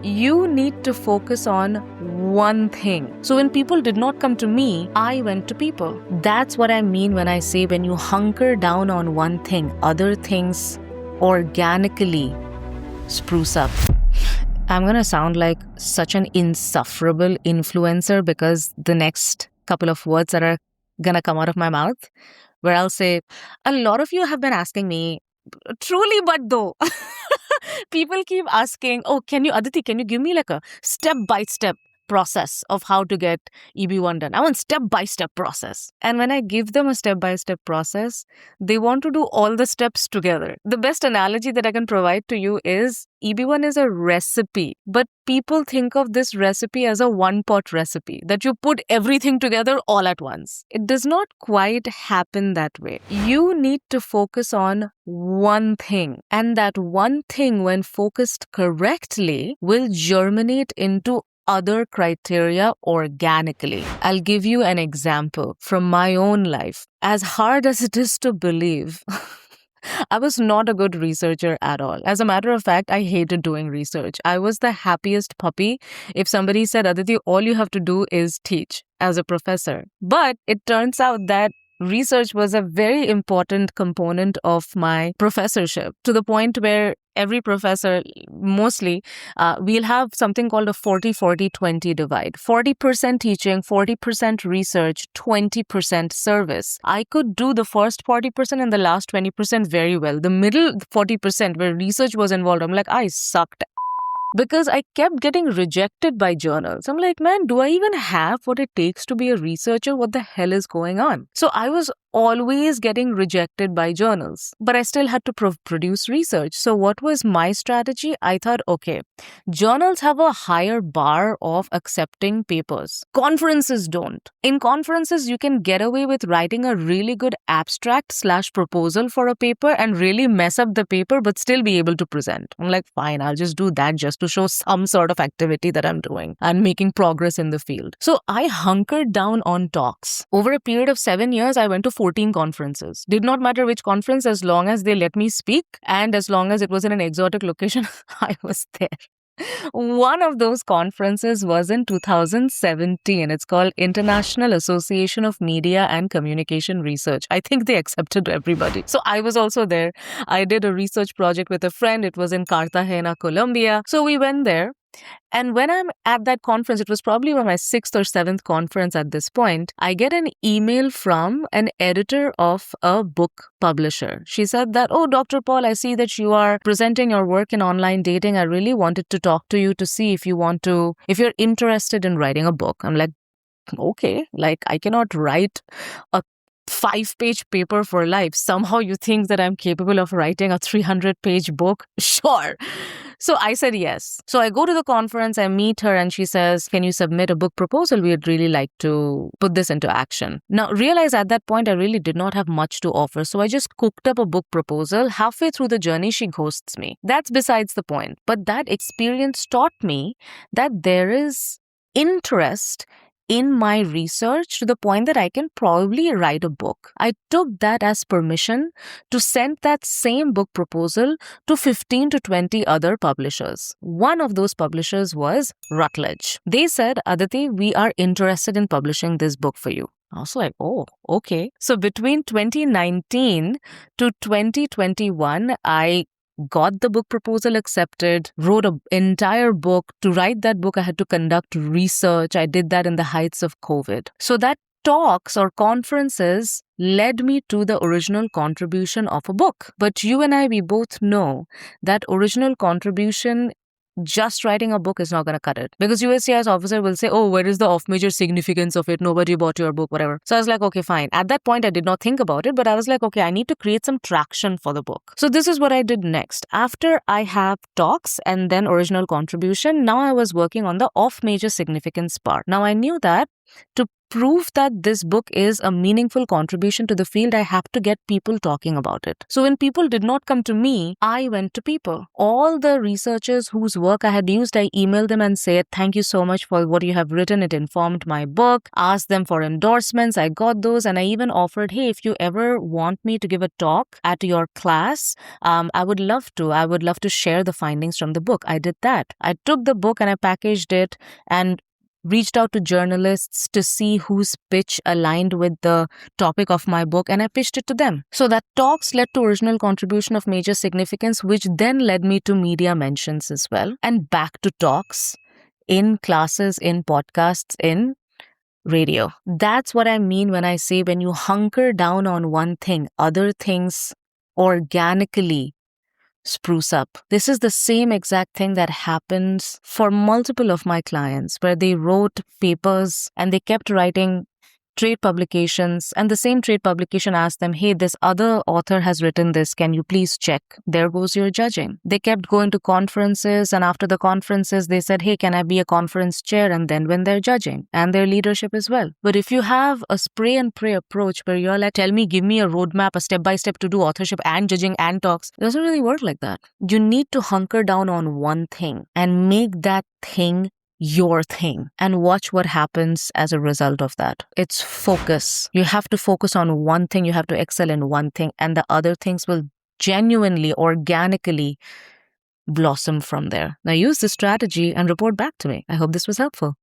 You need to focus on one thing. So when people did not come to me, I went to people. That's what I mean when I say when you hunker down on one thing, other things organically spruce up. I'm going to sound like such an insufferable influencer because the next couple of words that are going to come out of my mouth, where I'll say, a lot of you have been asking me, truly, but though. People keep asking, oh, Aditi, can you give me like a step-by-step process of how to get EB1 done? I want step-by-step process. And when I give them a step-by-step process, they want to do all the steps together. The best analogy that I can provide to you is EB1 is a recipe, but people think of this recipe as a one-pot recipe, that you put everything together all at once. It does not quite happen that way. You need to focus on one thing, and that one thing, when focused correctly, will germinate into other criteria organically. I'll give you an example from my own life. As hard as it is to believe, I was not a good researcher at all. As a matter of fact, I hated doing research. I was the happiest puppy if somebody said, Aditi, all you have to do is teach as a professor. But it turns out that research was a very important component of my professorship, to the point where every professor, mostly, we'll have something called a 40-40-20 divide. 40% teaching, 40% research, 20% service. I could do the first 40% and the last 20% very well. The middle 40% where research was involved, I'm like, I sucked. Because I kept getting rejected by journals. I'm like, man, do I even have what it takes to be a researcher? What the hell is going on? So I was always getting rejected by journals, but I still had to produce research. So what was my strategy? I thought, okay, journals have a higher bar of accepting papers. Conferences don't. In conferences, you can get away with writing a really good abstract/proposal for a paper and really mess up the paper, but still be able to present. I'm like, fine, I'll just do that just to show some sort of activity that I'm doing and making progress in the field. So I hunkered down on talks. Over a period of 7 years, I went to 14 conferences. Did not matter which conference, as long as they let me speak and as long as it was in an exotic location, I was there. One of those conferences was in 2017. It's called International Association of Media and Communication Research. I think they accepted everybody. So I was also there. I did a research project with a friend. It was in Cartagena, Colombia. So we went there. And when I'm at that conference, it was probably my 6th or 7th conference at this point, I get an email from an editor of a book publisher. She said that, oh, Dr. Paul, I see that you are presenting your work in online dating. I really wanted to talk to you to see if you're interested in writing a book. I'm like, okay, like I cannot write a 5-page paper for life. Somehow you think that I'm capable of writing a 300-page book? Sure. So I said yes. So I go to the conference, I meet her, and she says, can you submit a book proposal? We'd really like to put this into action. Now, realize at that point, I really did not have much to offer. So I just cooked up a book proposal. Halfway through the journey, she ghosts me. That's besides the point. But that experience taught me that there is interest in my research to the point that I can probably write a book. I took that as permission to send that same book proposal to 15 to 20 other publishers. One of those publishers was Routledge. They said, Aditi, we are interested in publishing this book for you. I was like, oh, okay. So between 2019 to 2021, I got the book proposal accepted, wrote an entire book. To write that book, I had to conduct research. I did that in the heights of COVID. So that talks or conferences led me to the original contribution of a book. But you and I, we both know that original contribution, just writing a book is not going to cut it. Because USCIS officer will say, oh, where is the off-major significance of it? Nobody bought your book, whatever. So I was like, okay, fine. At that point, I did not think about it, but I was like, okay, I need to create some traction for the book. So this is what I did next. After I have talks and then original contribution, now I was working on the off-major significance part. Now I knew that to prove that this book is a meaningful contribution to the field, I have to get people talking about it. So when people did not come to me, I went to people. All the researchers whose work I had used, I emailed them and said, thank you so much for what you have written. It informed my book. Asked them for endorsements. I got those. And I even offered, hey, if you ever want me to give a talk at your class, I would love to. I would love to share the findings from the book. I did that. I took the book and I packaged it and reached out to journalists to see whose pitch aligned with the topic of my book, and I pitched it to them. So that talks led to original contribution of major significance, which then led me to media mentions as well, and back to talks in classes, in podcasts, in radio. That's what I mean when I say when you hunker down on one thing, other things organically spruce up. This is the same exact thing that happens for multiple of my clients, where they wrote papers and they kept writing trade publications, and the same trade publication asked them, hey, this other author has written this, can you please check? There goes your judging. They kept going to conferences, and after the conferences they said, hey, can I be a conference chair? And then when they're judging, and their leadership as well. But if you have a spray and pray approach where you're like, give me a roadmap, a step-by-step to do authorship and judging and talks, it doesn't really work like that. You need to hunker down on one thing and make that thing your thing and watch what happens as a result of that. It's focus. You have to focus on one thing. You have to excel in one thing, and the other things will genuinely, organically blossom from there. Now use this strategy and report back to me. I hope this was helpful.